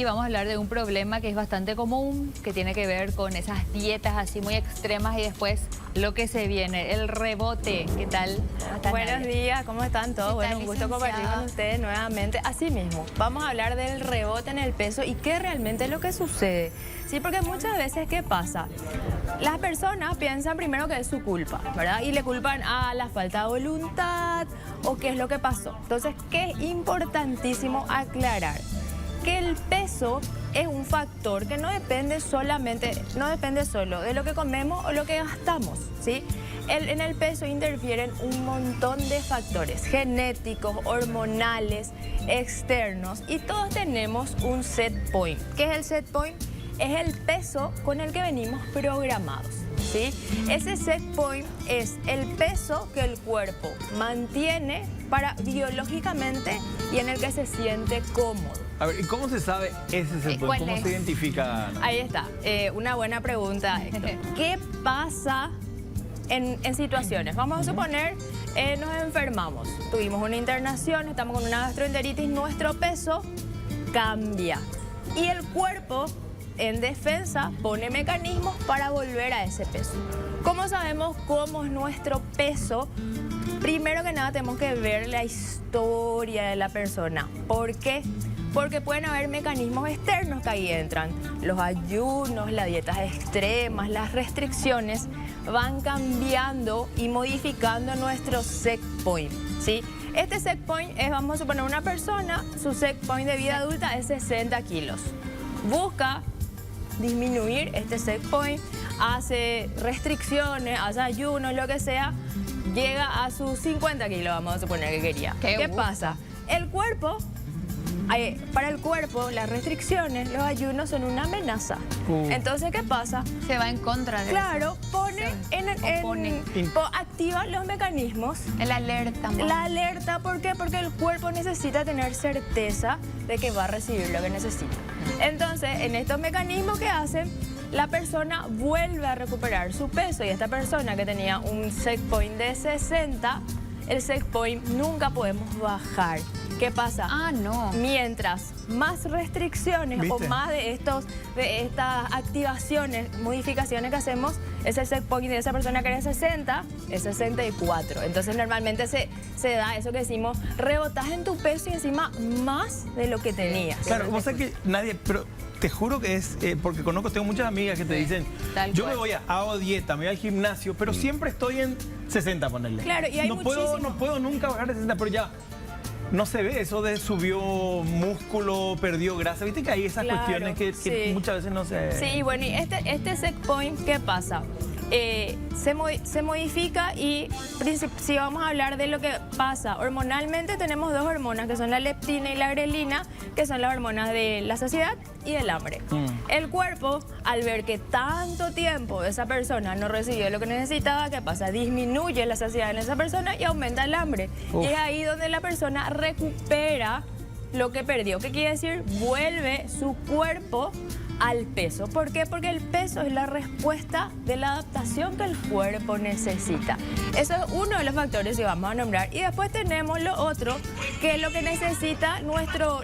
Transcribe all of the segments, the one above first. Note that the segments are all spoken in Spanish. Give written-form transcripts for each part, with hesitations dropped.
vamos a hablar de un problema que es bastante común, que tiene que ver con esas dietas así muy extremas y después lo que se viene, el rebote. ¿Qué tal? Buenos días, ¿cómo están todos? Bueno, un gusto compartir con ustedes nuevamente. Así mismo, vamos a hablar del rebote en el peso y qué realmente es lo que sucede. Sí, porque muchas veces, ¿qué pasa? Las personas piensan primero que es su culpa, ¿verdad? Y le culpan a la falta de voluntad o qué es lo que pasó. Entonces, ¿qué es importantísimo aclarar? Que el peso es un factor que no depende solo de lo que comemos o lo que gastamos, ¿sí? En el peso interfieren un montón de factores genéticos, hormonales, externos y todos tenemos un set point. ¿Qué es el set point? Es el peso con el que venimos programados, ¿sí? Ese set point es el peso que el cuerpo mantiene biológicamente y en el que se siente cómodo. A ver, ¿y cómo se sabe ese set point? ¿Cómo se identifica? Ahí está, una buena pregunta, Héctor. ¿Qué pasa en situaciones? Vamos a suponer, nos enfermamos, tuvimos una internación, estamos con una gastroenteritis, nuestro peso cambia y el cuerpo en defensa pone mecanismos para volver a ese peso. ¿Cómo sabemos cómo es nuestro peso? Primero que nada tenemos que ver la historia de la persona. ¿Por qué? Porque pueden haber mecanismos externos que ahí entran. Los ayunos, las dietas extremas, las restricciones van cambiando y modificando nuestro set point, ¿sí? Este set point es, vamos a suponer, una persona, su set point de vida adulta es 60 kilos. Busca disminuir este set point, hace restricciones, hace ayunos, lo que sea, llega a sus 50 kilos, vamos a suponer que quería. ¿Qué pasa? El cuerpo, para el cuerpo, las restricciones, los ayunos son una amenaza. Entonces, ¿qué pasa? Se va en contra de Claro, activa los mecanismos. el alerta. La alerta, ¿por qué? Porque el cuerpo necesita tener certeza de que va a recibir lo que necesita. Entonces, en estos mecanismos que hacen, la persona vuelve a recuperar su peso y esta persona que tenía un set point de 60, el set point nunca podemos bajar. ¿Qué pasa? No. Mientras más restricciones o más de estas activaciones, modificaciones que hacemos, ese set point de esa persona que era 60 es 64. Entonces normalmente se da eso que decimos, rebotas en tu peso y encima más de lo que tenías. Claro, vos sabés que nadie, pero te juro que es, porque tengo muchas amigas que te dicen, yo me voy hago dieta, me voy al gimnasio, pero siempre estoy en 60, ponerle. Claro, y hay no puedo nunca bajar de 60, pero ya no se ve eso de subió músculo, perdió grasa. Viste que hay esas cuestiones que muchas veces no se... Sí, bueno, y este set point, ¿qué pasa? Se modifica y si vamos a hablar de lo que pasa, hormonalmente tenemos dos hormonas que son la leptina y la grelina, que son las hormonas de la saciedad y del hambre. El cuerpo, al ver que tanto tiempo esa persona no recibió lo que necesitaba, ¿qué pasa? Disminuye la saciedad en esa persona y aumenta el hambre. Y es ahí donde la persona recupera lo que perdió. ¿Qué quiere decir? Vuelve su cuerpo al peso. ¿Por qué? Porque el peso es la respuesta de la adaptación que el cuerpo necesita. Eso es uno de los factores que vamos a nombrar. Y después tenemos lo otro, que lo que necesita nuestro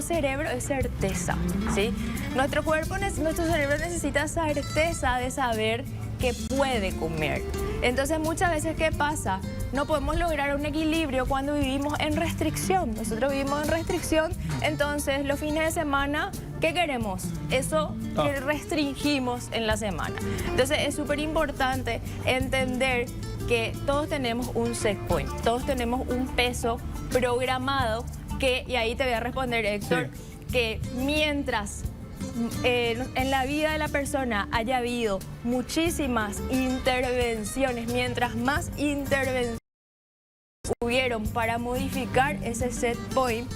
cerebro es certeza, ¿sí? Nuestro cerebro necesita certeza de saber que puede comer. Entonces muchas veces, ¿qué pasa? No podemos lograr un equilibrio cuando vivimos en restricción. Nosotros vivimos en restricción, entonces los fines de semana, ¿qué queremos? Eso que restringimos en la semana. Entonces es súper importante entender que todos tenemos un set point, todos tenemos un peso programado y ahí te voy a responder, Héctor, que mientras en la vida de la persona haya habido muchísimas intervenciones, mientras más intervenciones hubieron para modificar ese set point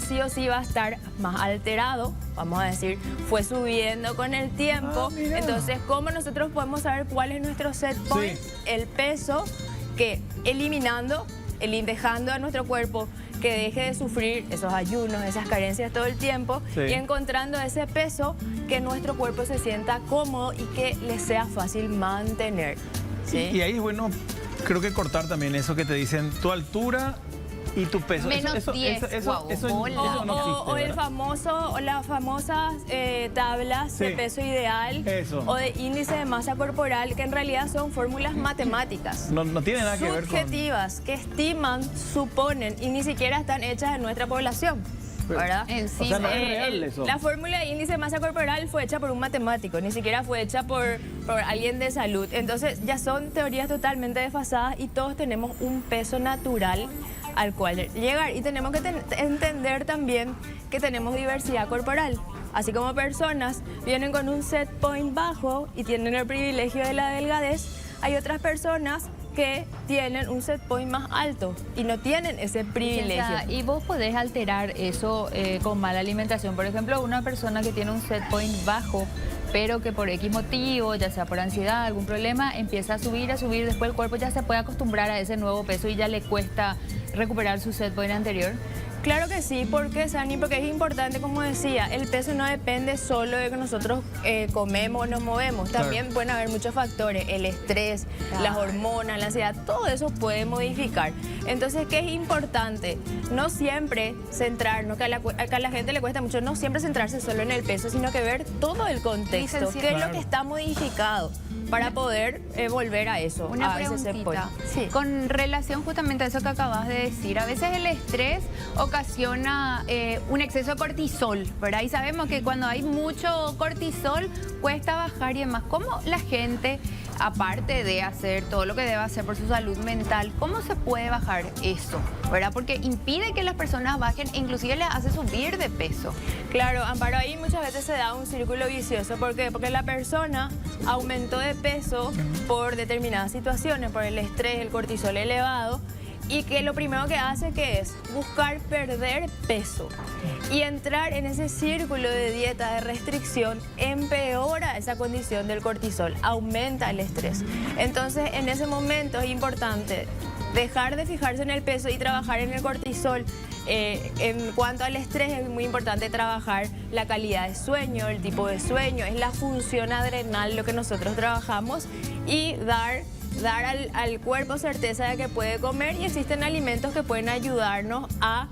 sí o sí va a estar más alterado, vamos a decir, fue subiendo con el tiempo. Entonces, ¿cómo nosotros podemos saber cuál es nuestro set point? El peso que dejando a nuestro cuerpo que deje de sufrir esos ayunos, esas carencias todo el tiempo y encontrando ese peso que nuestro cuerpo se sienta cómodo y que le sea fácil mantener. ¿Sí? Y ahí es bueno, creo que cortar también eso que te dicen, tu altura ¿Y tu peso? Menos 10. Guau, bola. no existe, O el ¿verdad? famoso, o las famosas tablas de Sí. peso ideal Eso. o de índice de masa corporal, que en realidad son fórmulas matemáticas. No tiene nada que ver con... Subjetivas, que estiman, suponen y ni siquiera están hechas en nuestra población. ¿Verdad? Encima. O sea, no es real eso. La fórmula de índice de masa corporal fue hecha por un matemático, ni siquiera fue hecha por alguien de salud. Entonces ya son teorías totalmente desfasadas y todos tenemos un peso natural al cual llegar. Y tenemos que entender también que tenemos diversidad corporal. Así como personas vienen con un set point bajo y tienen el privilegio de la delgadez, hay otras personas que tienen un set point más alto y no tienen ese privilegio. Y vos podés alterar eso con mala alimentación. Por ejemplo, una persona que tiene un set point bajo, pero que por X motivo, ya sea por ansiedad, algún problema, empieza a subir, después el cuerpo ya se puede acostumbrar a ese nuevo peso y ya le cuesta recuperar su set point anterior. Claro que sí, porque Sani, porque es importante, como decía, el peso no depende solo de que nosotros comemos o nos movemos. También pueden haber muchos factores, el estrés, las hormonas, la ansiedad, todo eso puede modificar. Entonces, ¿qué es importante? No siempre centrarnos, que a la gente le cuesta mucho, no siempre centrarse solo en el peso, sino que ver todo el contexto, qué es lo que está modificado para poder volver a eso. Una a ese set point. preguntita. Sí. Con relación justamente a eso que acabas de decir, a veces el estrés ocasiona un exceso de cortisol, ¿verdad? Y sabemos que cuando hay mucho cortisol cuesta bajar y demás. ¿Cómo la gente, aparte de hacer todo lo que debe hacer por su salud mental, cómo se puede bajar eso, ¿verdad? Porque impide que las personas bajen e inclusive les hace subir de peso. Claro, Amparo, ahí muchas veces se da un círculo vicioso. ¿Por qué? Porque la persona aumentó de peso por determinadas situaciones, por el estrés, el cortisol elevado, y que lo primero que hace que es buscar perder peso. Y entrar en ese círculo de dieta, de restricción, empeora esa condición del cortisol, aumenta el estrés. Entonces, en ese momento es importante dejar de fijarse en el peso y trabajar en el cortisol. En cuanto al estrés, es muy importante trabajar la calidad de sueño, el tipo de sueño, es la función adrenal lo que nosotros trabajamos y dar al cuerpo certeza de que puede comer, y existen alimentos que pueden ayudarnos a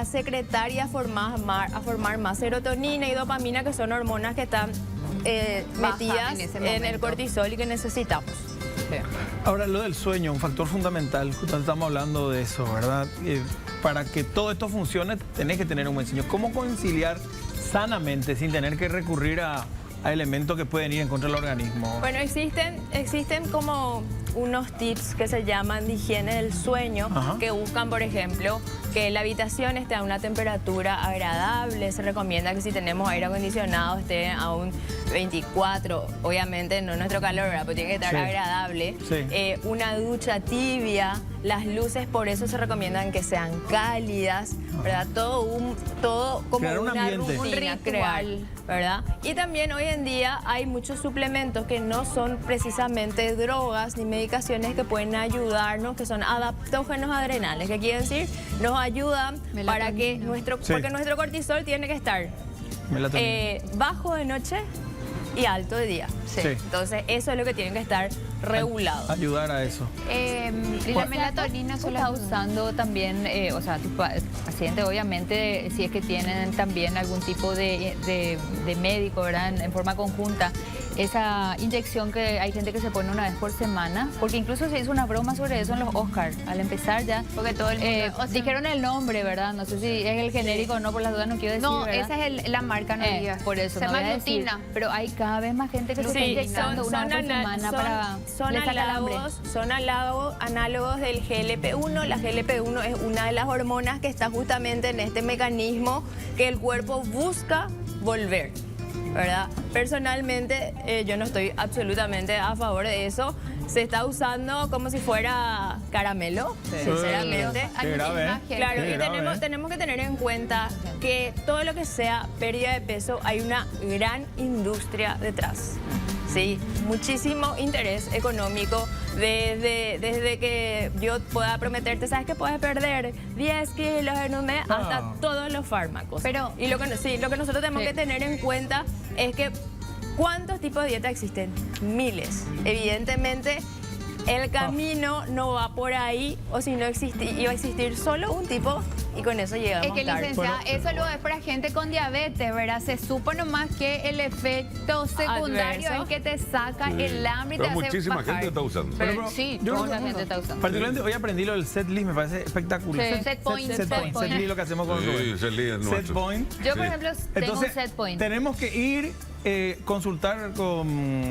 secretar y a formar más serotonina y dopamina, que son hormonas que están metidas en el cortisol y que necesitamos. Ahora, lo del sueño, un factor fundamental, justamente estamos hablando de eso, ¿verdad? Para que todo esto funcione, tenés que tener un buen sueño. ¿Cómo conciliar sanamente sin tener que recurrir a elementos que pueden ir en contra del organismo? Bueno, existen como unos tips que se llaman de higiene del sueño, que buscan, por ejemplo, que la habitación esté a una temperatura agradable. Se recomienda que si tenemos aire acondicionado esté a un 24, obviamente no nuestro calor, ¿verdad? Pero tiene que estar agradable. Sí. Una ducha tibia, las luces por eso se recomiendan que sean cálidas, ¿verdad? Todo como crear un una ambiente. rutina, crear, ¿verdad? Y también hoy en día hay muchos suplementos que no son precisamente drogas ni medicaciones que pueden ayudarnos, que son adaptógenos adrenales, que quiere decir nos ayudan para que porque nuestro cortisol tiene que estar bajo de noche y alto de día. Sí. Entonces eso es lo que tiene que estar regulado. Ayudar a eso. La melatonina se está usando también, o sea, tus pacientes obviamente, si es que tienen también algún tipo de médico, ¿verdad? En forma conjunta, esa inyección que hay gente que se pone una vez por semana, porque incluso se hizo una broma sobre eso en los Oscars, al empezar ya, Porque todo el mundo, dijeron el nombre, ¿verdad? No sé si es el genérico o no, por las dudas no quiero decir, no, ¿verdad? esa es la marca, no digas. Por eso, se no llama voy a decir, glutina. pero hay cada vez más gente que se está inyectando una vez por semana para le saca el hambre. Son análogos del GLP-1. La GLP-1 es una de las hormonas que está justamente en este mecanismo que el cuerpo busca volver, ¿verdad? Personalmente, yo no estoy absolutamente a favor de eso. Se está usando como si fuera caramelo, sinceramente. Qué grave, ¿eh? Claro, Qué y grave, tenemos que tener en cuenta que todo lo que sea pérdida de peso, hay una gran industria detrás. Sí, muchísimo interés económico desde que yo pueda prometerte, sabes que puedes perder 10 kilos en un mes, hasta todos los fármacos. Pero, y lo que nosotros tenemos que tener en cuenta es que ¿cuántos tipos de dieta existen? Miles. Evidentemente, El camino no va por ahí, o si no iba a existir solo un tipo y con eso llegamos Es que, tarde. licenciada, eso lo es para gente con diabetes, ¿verdad? Se supo nomás que el efecto secundario Adverso. es que te saca el hambre y Pero te hace muchísima bajar. gente está usando. Pero sí, yo toda creo la que- gente está usando. Particularmente hoy aprendí lo del set list, me parece espectacular. Sí. Set point, Set set point. point. Set list, lo que hacemos con Sí, Rubén. set list es Set nuestro. point. Yo, por Sí. ejemplo, tengo un Entonces, set point. tenemos que ir consultar con